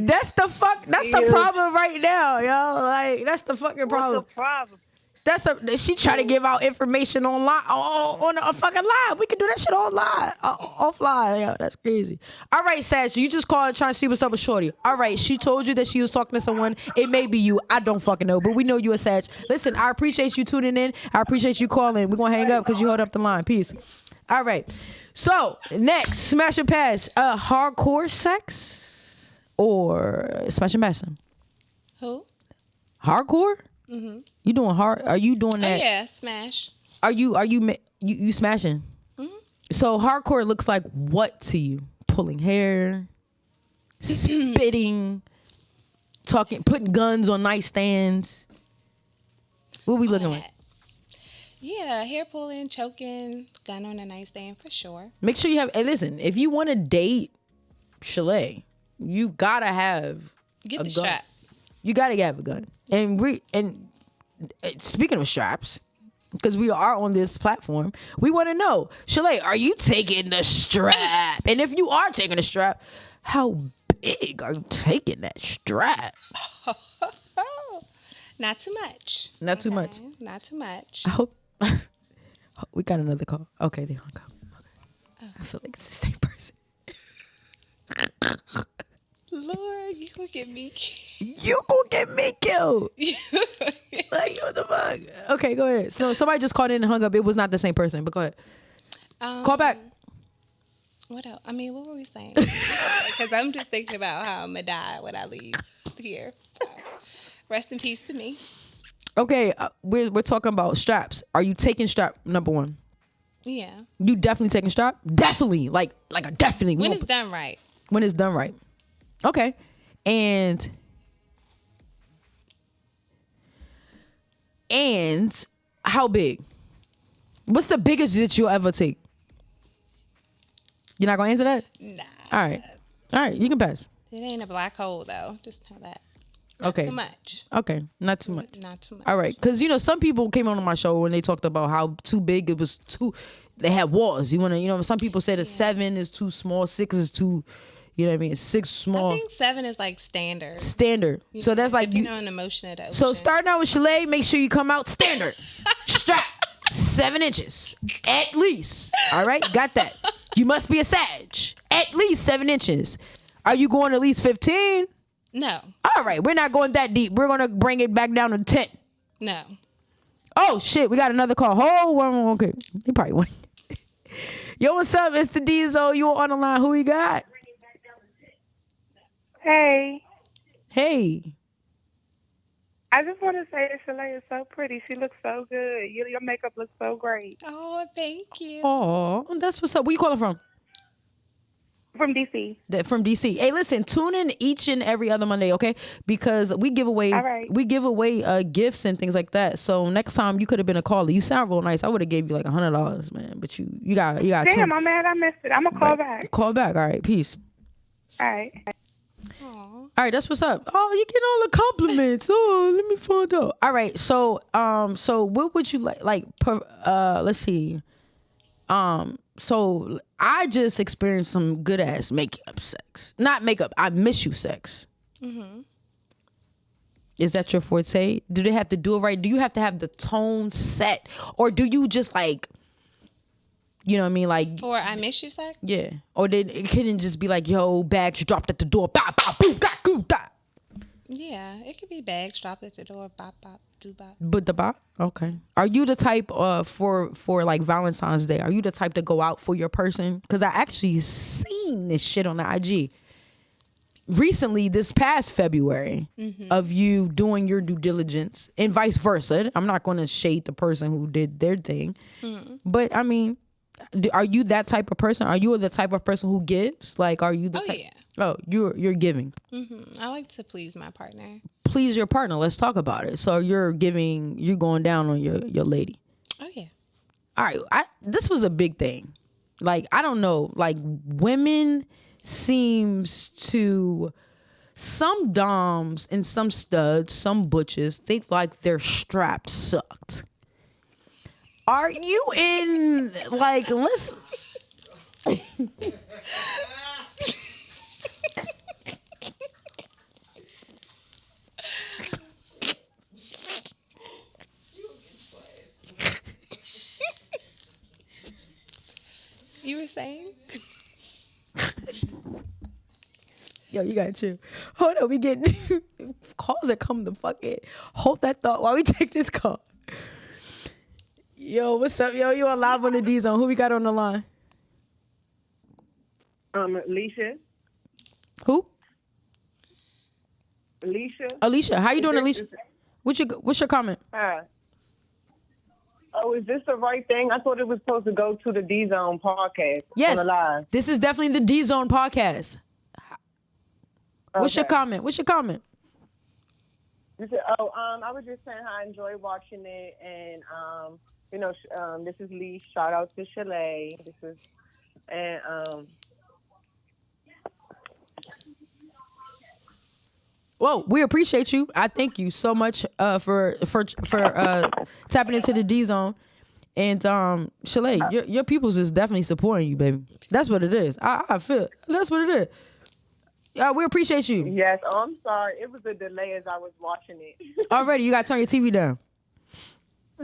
That's the fuck. That's the problem right now, yo. Like, that's the fucking problem. What's the problem? She try to give out information online on a fucking live. We can do that shit online, offline. Yo, that's crazy. All right, Sag, you just called trying to see what's up with Shorty. All right, she told you that she was talking to someone. It may be you. I don't fucking know, but we know you a Sag. Listen, I appreciate you tuning in. I appreciate you calling. We're gonna hang up because you hold up the line. Peace. All right. So next, smash or pass. Hardcore sex or smash and bashing? Who? Hardcore? Mm-hmm. You doing hard? Are you doing that? Oh, yeah, smash. Are you smashing? Mm-hmm. So hardcore looks like what to you? Pulling hair, spitting, talking, putting guns on nightstands. What we looking like? Yeah, hair pulling, choking, gun on a nightstand for sure. Make sure you have. Hey, listen, if you want to date Chalet, you gotta have Get a the gun. strap. You gotta have a gun. And speaking of straps, because we are on this platform, we want to know, Chalet, are you taking the strap? And if you are taking the strap, how big are you taking that strap? Not too much. Not too much. Not too much. I hope we got another call. Okay, they hung up. Okay. I feel like it's the same person. Lord, you gonna get me killed. You gonna get me killed. Like, what the fuck? Okay, go ahead. So somebody just called in and hung up. It was not the same person, but go ahead. Call back. What else? I mean, what were we saying? Because I'm just thinking about how I'm gonna die when I leave here. So, rest in peace to me. Okay, we're talking about straps. Are you taking strap number one? Yeah. You definitely taking strap? Definitely. Like a definitely. When it's done right. When it's done right. Okay. And how big? What's the biggest that you'll ever take? You're not gonna answer that? Nah. All right, you can pass. It ain't a black hole though. Just know that. Okay. Not too much. Okay, not too much. Not too much. All right, because some people came on my show and they talked about how too big it was. They had walls. Some people said a 7 is too small, 6 is too. You know what I mean? 6 small. I think 7 is like standard. So that's like depending on the motion of the ocean. So starting out with Chalet, make sure you come out standard. Strap 7 inches at least. All right, got that. You must be a Sag. At least 7 inches. Are you going at least 15? No. All right, we're not going that deep. We're gonna bring it back down to 10. No. Oh shit, we got another call. Hold on, okay. He probably won. Yo, what's up? It's the DZone. You on the line? Who we got? Hey, Hey. I just want to say that Chalet is so pretty. She looks so good. Your makeup looks so great. Oh, thank you. Oh, that's what's up. Where you calling from? From DC. From DC. Hey, listen, tune in each and every other Monday, okay? Because we give away All right. gifts and things like that. So next time you could have been a caller. You sound real nice. I would have gave you like $100, man. But you got Damn, I'm mad I missed it. I'm going to call back. Call back. All right, peace. All right. All right, that's what's up. Oh, you get all the compliments. Oh, let me find out. All right, so what would you like? Let's see. So I just experienced some good ass makeup sex. Not makeup. I miss you sex. Mm-hmm. Is that your forte? Do they have to do it right? Do you have to have the tone set, or do you just like You know what I mean? Like, For I miss you sex? yeah. Or it couldn't just be like, yo, bags dropped at the door. Bop, bop, boom, got, goo, da. Yeah, it could be bags dropped at the door. Bop, bop, do bop. But the bop? Okay. Are you the type for like Valentine's Day? Are you the type to go out for your person? Because I actually seen this shit on the IG recently, this past February, of you doing your due diligence and vice versa. I'm not going to shade the person who did their thing, but I mean, are you that type of person? Are you the type of person who gives? Like, are you the type? Yeah. Oh, you're giving. I like to please my partner. Please your partner. Let's talk about it. So you're giving. You're going down on your lady. Oh yeah. All right. This was a big thing. Like, I don't know. Like, women seems to, some doms and some studs, some butches think like their strap sucked. Are you in, like, listen. You were saying? Yo, you got chill. Hold on, we getting calls that come the fuck in. Hold that thought while we take this call. Yo, what's up, yo? You on live on the DZone. Who we got on the line? Alicia. Who? Alicia. How you doing, Alicia? What's your comment? Oh, is this the right thing? I thought it was supposed to go to the DZone Podcast. Yes, On the live. this is definitely the DZone Podcast. What's your comment? You said, I was just saying how I enjoy watching it, and this is Lee. Shout out to Chalet. Well, we appreciate you. I thank you so much for tapping into the DZone. And Chalet, your peoples is definitely supporting you, baby. That's what it is. I feel that's what it is. Yeah, we appreciate you. Yes. Oh, I'm sorry. It was a delay as I was watching it. Already, you gotta turn your TV down.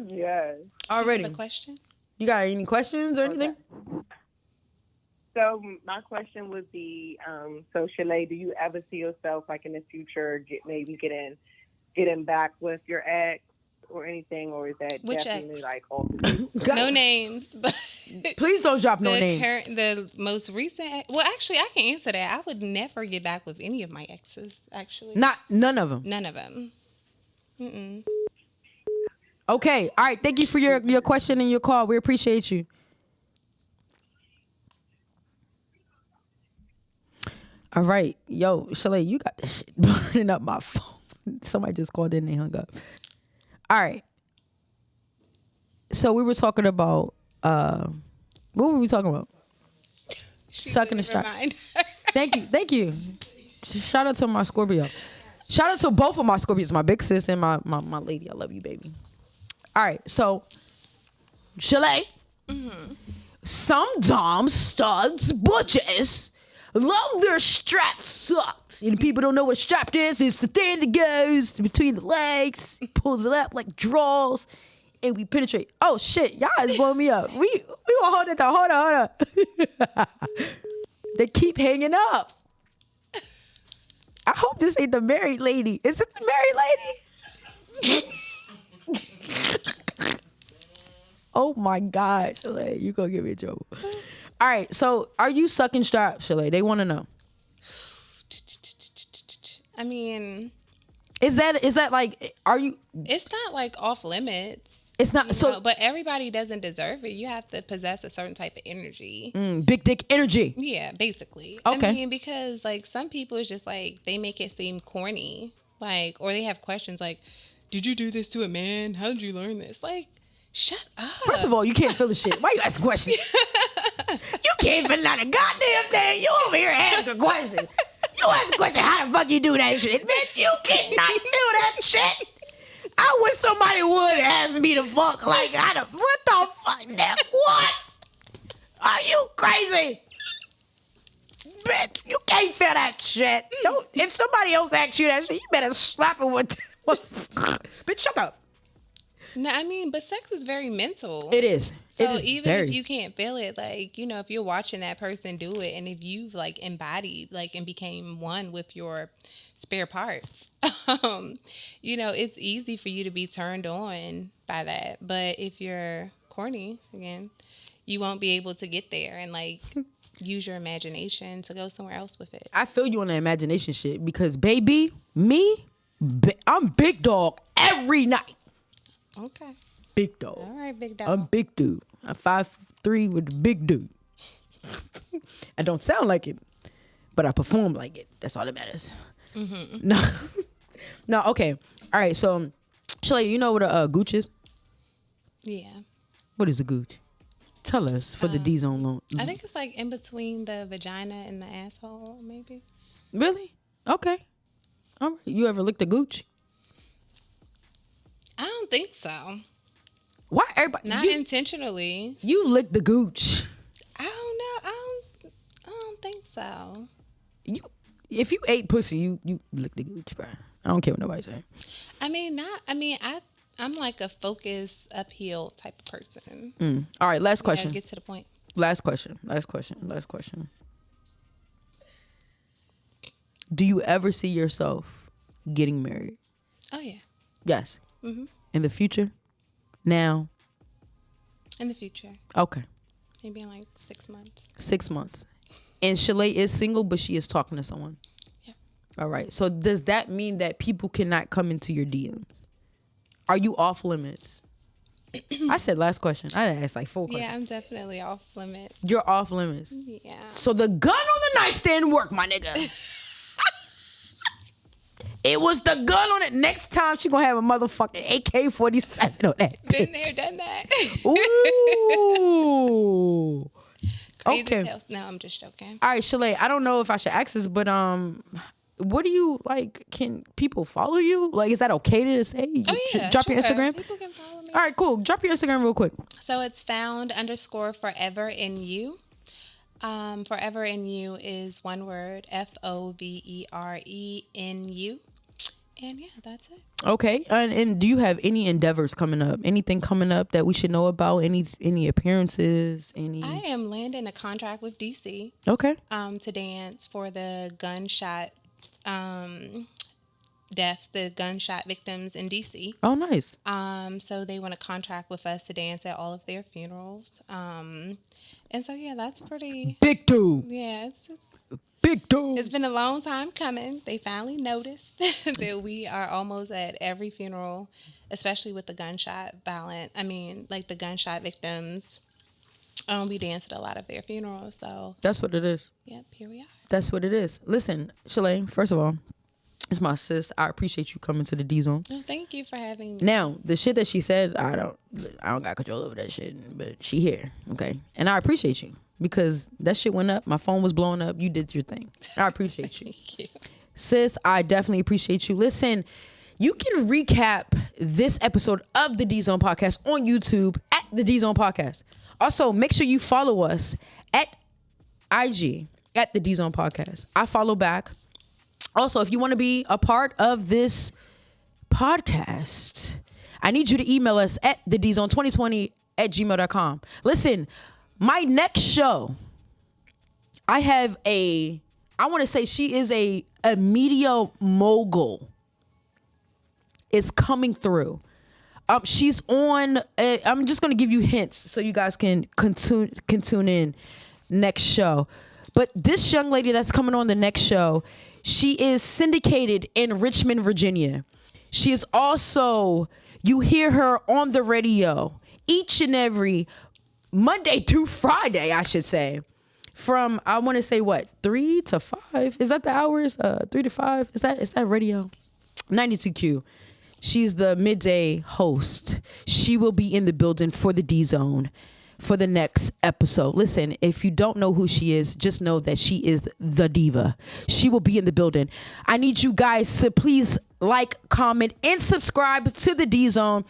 Yes. Already. The question? You got any questions or anything? Okay. So my question would be, so Chalet, do you ever see yourself like in the future getting back with your ex or anything, or is that Which definitely ex? like all? No names, but Please don't drop no names. The most recent. Well, actually, I can answer that. I would never get back with any of my exes. Actually, None of them. None of them. Mm-mm. Okay. All right. Thank you for your question and your call. We appreciate you. All right. Yo, Chalet, you got this shit burning up my phone. Somebody just called in and they hung up. All right. So we were talking about, what were we talking about? Sucking the strap. Thank you. Shout out to my Scorpio. Shout out to both of my Scorpios, my big sis and my lady. I love you, baby. All right. So, Chalet. Mm-hmm. Some doms, studs, butches love their strap sucked. And people don't know what a strap is. It's the thing that goes between the legs, pulls it up like draws, and we penetrate. Oh shit, y'all is blowing me up. We gonna hold it down. Hold on. They keep hanging up. I hope this ain't the married lady. Is it the married lady? Oh my God, Chalet, you gonna get me in trouble. All right, so are you sucking straps, Chalet? They want to know. I mean, is that like, are you? It's not like off limits. It's not so, but everybody doesn't deserve it. You have to possess a certain type of energy. Big dick energy. Yeah, basically. Okay. I mean, because like some people is just like they make it seem corny, like, or they have questions like, "Did you do this to a man? How did you learn this?" Like, shut up. First of all, you can't feel the shit. Why you asking questions? You can't feel not a goddamn thing. You over here asking questions. You ask the question, how the fuck you do that shit? Bitch, you cannot do that shit. I wish somebody would ask me to fuck like, what the fuck now? What? Are you crazy? Bitch, you can't feel that shit. Don't, if somebody else asks you that shit, you better slap it with bitch, shut up. No, I mean, but sex is very mental. It is. So It is even very. if you can't feel it, like, you know, if you're watching that person do it, and if you've like embodied, like, and became one with your spare parts, you know, it's easy for you to be turned on by that. But if you're corny, again, you won't be able to get there and like use your imagination to go somewhere else with it. I feel you on the imagination shit because, baby, I'm big dog every night. Okay. Big dog. All right, big dog. I'm big dude. I'm 5'3" with the big dude. I don't sound like it, but I perform like it. That's all that matters. Mm-hmm. No, okay. All right, so, Shelly, you know what a gooch is? Yeah. What is a gooch? Tell us for the DZone loan. I think it's like in between the vagina and the asshole, maybe. Really? Okay. All right. You ever licked a gooch? I don't think so. Why everybody? Not intentionally. You licked the gooch. I don't know. I don't think so. If you ate pussy, you licked the gooch, bro. I don't care what nobody say. I'm like a focus uphill type of person. All right. Last question. Get to the point. Last question. Do you ever see yourself getting married? Oh yeah. Yes. Mm-hmm. In the future? Now? In the future. Okay. Maybe in like 6 months. 6 months. And Shalay is single, but she is talking to someone. Yeah. All right. So does that mean that people cannot come into your DMs? Are you off limits? I said last question. I asked like 4 questions. Yeah, I'm definitely off limit. You're off limits. Yeah. So the gun on the nightstand worked, my nigga. It was the gun on it. Next time she gonna have a motherfucking AK-47 on that. Been there, done that. Ooh. Crazy Okay. tales. No, I'm just joking. All right, Shalay, I don't know if I should ask this, but what do you like? Can people follow you? Like, is that okay to say? Oh yeah. Drop your sure. Instagram. People can follow me. All right, cool. Drop your Instagram real quick. So it's found_forever in you. Forever in you is one word. FOVERENU. And yeah, that's it. Okay. And do you have any endeavors coming up? Anything coming up that we should know about? Any appearances? I am landing a contract with DC. Okay. To dance for the gunshot deaths, the gunshot victims in DC. Oh, nice. So they want a contract with us to dance at all of their funerals. And so yeah, that's pretty Big dude. yeah, Big dude. it's been a long time coming. They finally noticed that we are almost at every funeral, especially with the gunshot violent. I mean, like the gunshot victims. We dance at a lot of their funerals. So That's what it is. yep, here we are. That's what it is. Listen, Shalay, first of all, it's my sis. I appreciate you coming to the DZone. Oh, thank you for having me. Now, the shit that she said, I don't got control over that shit, but she here, okay? And I appreciate you because that shit went up. My phone was blowing up. You did your thing. I appreciate you. Thank you. Sis, I definitely appreciate you. Listen, you can recap this episode of the DZone Podcast on YouTube at the DZone Podcast. Also, make sure you follow us at IG at the DZone Podcast. I follow back. Also, if you want to be a part of this podcast, I need you to email us at thedzone2020@gmail.com. Listen, my next show, I want to say she is a media mogul. Is coming through. She's on, I'm just going to give you hints so you guys can tune in next show. But this young lady that's coming on the next show, she is syndicated in Richmond, Virginia. She is also, you hear her on the radio each and every Monday through Friday, I should say. From, I want to say 3 to 5? Is that the hours? 3 to 5? Is that radio? 92Q. She's the midday host. She will be in the building for the DZone for the next episode. Listen, if you don't know who she is, just know that she is the diva. She will be in the building. I need you guys to please like, comment, and subscribe to the DZone.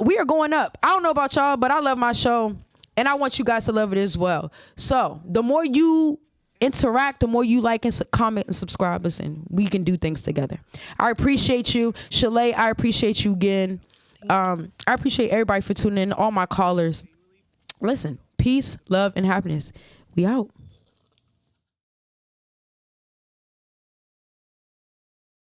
We are going up. I don't know about y'all, but I love my show, and I want you guys to love it as well. So the more you interact, the more you like and comment and subscribe us, and we can do things together. I appreciate you. Shalay, I appreciate you again. I appreciate everybody for tuning in, all my callers. Listen, peace, love, and happiness. We out.